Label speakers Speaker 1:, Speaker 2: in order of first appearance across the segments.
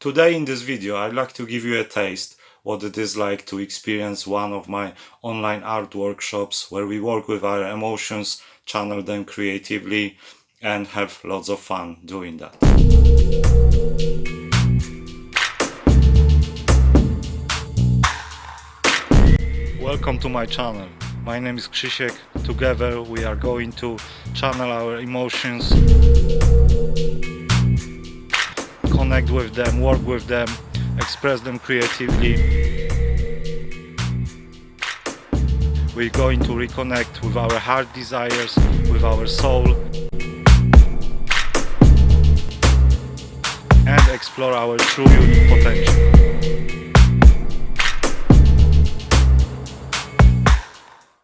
Speaker 1: Today in this video I'd like to give you a taste what it is like to experience one of my online art workshops where we work with our emotions, channel them creatively and have lots of fun doing that. Welcome to my channel. My name is Krzysiek. Together we are going to channel our emotions, connect with them, work with them, express them creatively. We're going to reconnect with our heart desires, with our soul, and explore our true unique potential.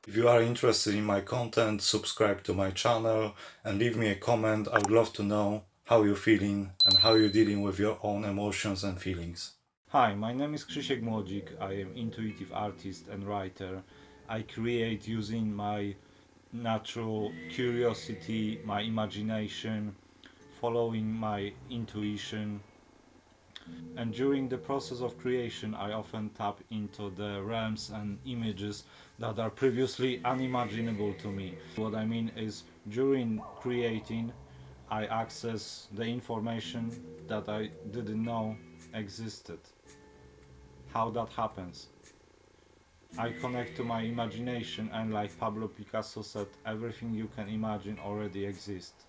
Speaker 1: If you are interested in my content, subscribe to my channel and leave me a comment. I would love to know how you're feeling and how you're dealing with your own emotions and feelings. Hi, my name is Krzysiek. I am intuitive artist and writer. I create using my natural curiosity, my imagination, following my intuition. And during the process of creation, I often tap into the realms and images that are previously unimaginable to me. What I mean is, during creating, I access the information that I didn't know existed. How that happens? I connect to my imagination, and like Pablo Picasso said, everything you can imagine already exists.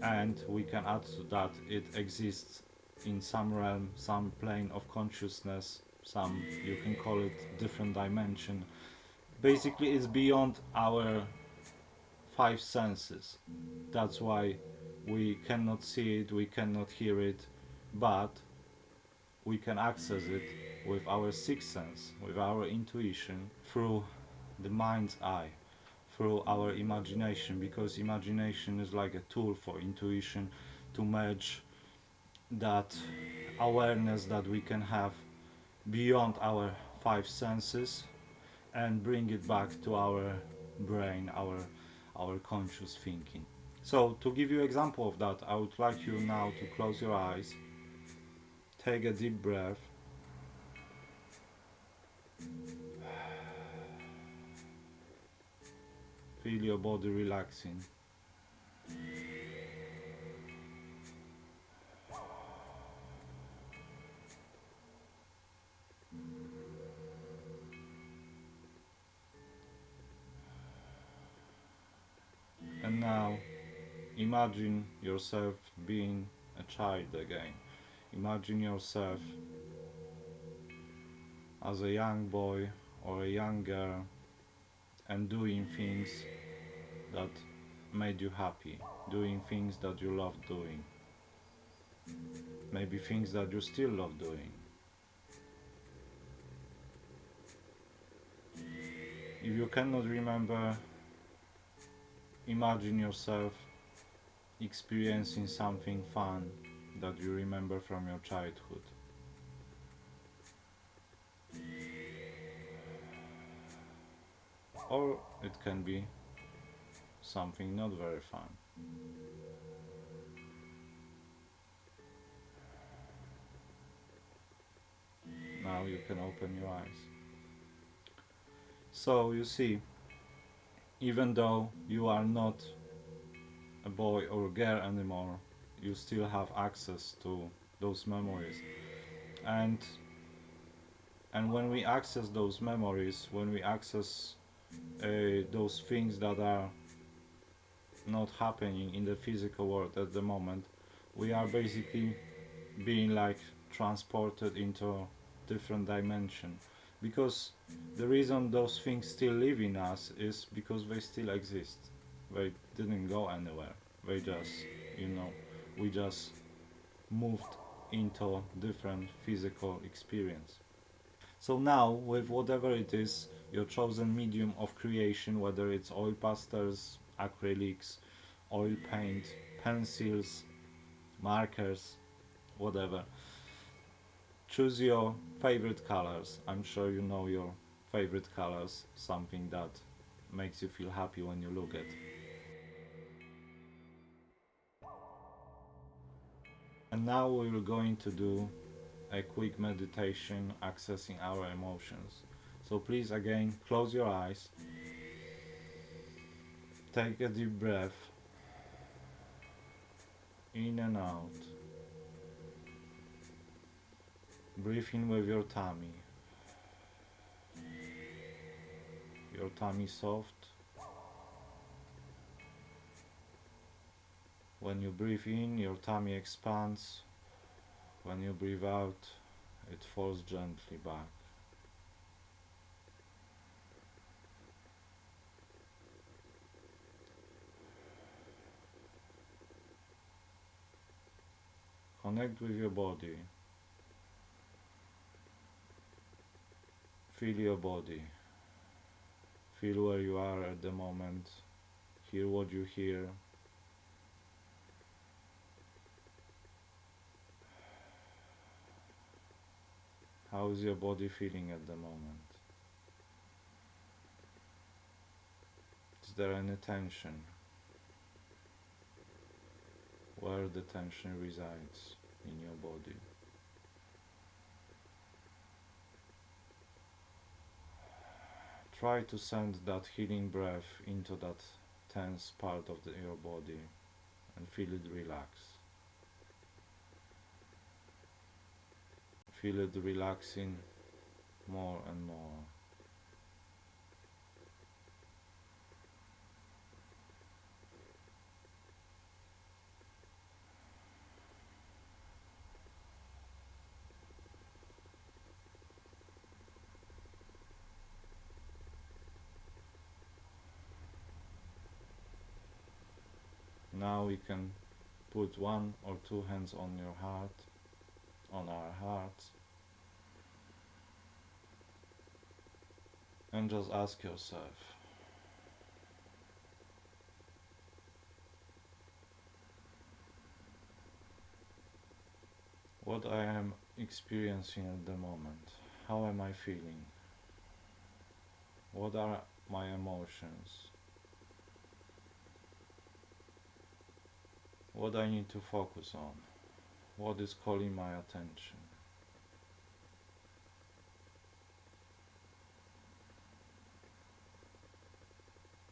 Speaker 1: And we can add to that it exists in some realm, some plane of consciousness, some, you can call it, different dimension. Basically it's beyond our five senses. That's why we cannot see it, we cannot hear it, but we can access it with our sixth sense, with our intuition, through the mind's eye, through our imagination, because imagination is like a tool for intuition to merge that awareness that we can have beyond our five senses and bring it back to our brain, our conscious thinking. So to give you an example of that, I would like you now to close your eyes, take a deep breath, feel your body relaxing. And now imagine yourself being a child again. Imagine yourself as a young boy or a young girl and doing things that made you happy, doing things that you love doing, maybe things that you still love doing. If you cannot remember, imagine yourself experiencing something fun that you remember from your childhood. Or it can be something not very fun. Now you can open your eyes. So you see, even though you are not a boy or a girl anymore, you still have access to those memories. And when we access those memories, when we access those things that are not happening in the physical world at the moment, we are basically being like transported into different dimension, because the reason those things still live in us is because they still exist. They didn't go anywhere. They just, you know, we just moved into different physical experience. So now, with whatever it is, your chosen medium of creation, whether it's oil pastels, acrylics, oil paint, pencils, markers, whatever, choose your favorite colors. I'm sure you know your favorite colors, something that makes you feel happy when you look at. And now we're going to do a quick meditation accessing our emotions. So please again close your eyes, take a deep breath in and out, breathe in with your tummy soft. When you breathe in, your tummy expands. When you breathe out, it falls gently back. Connect with your body. Feel your body. Feel where you are at the moment. Hear what you hear. How is your body feeling at the moment? Is there any tension? Where the tension resides in your body? Try to send that healing breath into that tense part of your body and feel it relax. Feel it relaxing more and more. Now we can put one or two hands on your heart, on our hearts, and just ask yourself, what I am experiencing at the moment? How am I feeling? What are my emotions? What I need to focus on? What is calling my attention?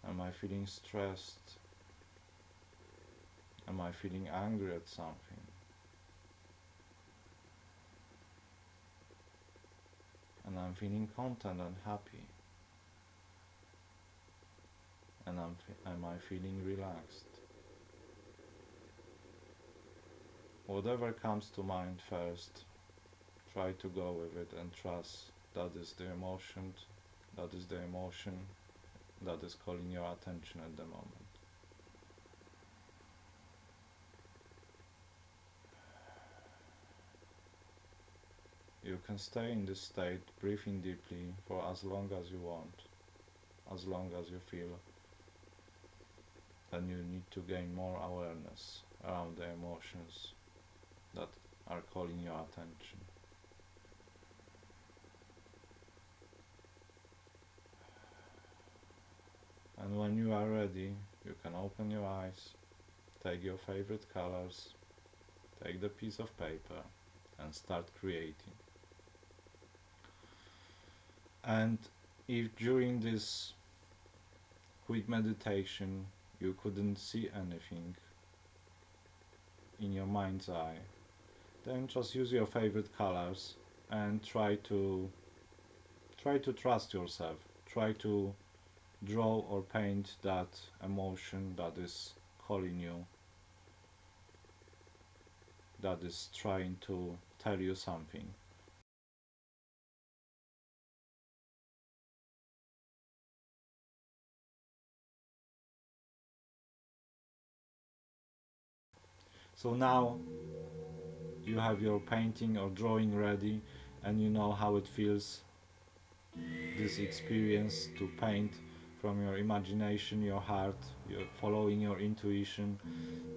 Speaker 1: Am I feeling stressed? Am I feeling angry at something? And I'm feeling content and happy. And am I feeling relaxed? Whatever comes to mind first, try to go with it and trust that is the emotion, that is the emotion that is calling your attention at the moment. You can stay in this state, breathing deeply for as long as you want, as long as you feel that you need to gain more awareness around the emotions that are calling your attention. And when you are ready, you can open your eyes, take your favorite colors, take the piece of paper, and start creating. And if during this quick meditation you couldn't see anything in your mind's eye, then just use your favorite colors and try to trust yourself. Try to draw or paint that emotion that is calling you, that is trying to tell you something. So now you have your painting or drawing ready and you know how it feels, this experience to paint from your imagination, your heart, you're following your intuition.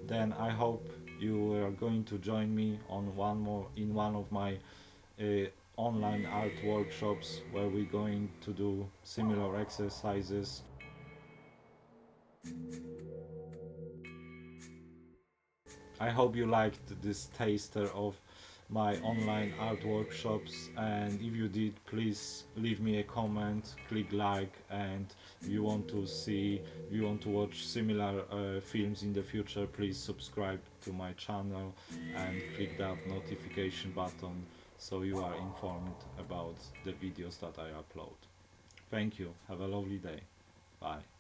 Speaker 1: Then I hope you are going to join me on one of my online art workshops where we're going to do similar exercises. I hope you liked this taster of my online art workshops, and if you did, please leave me a comment, click like, and if you want to see, if you want to watch similar films in the future, please subscribe to my channel and click that notification button so you are informed about the videos that I upload. Thank you, have a lovely day, bye.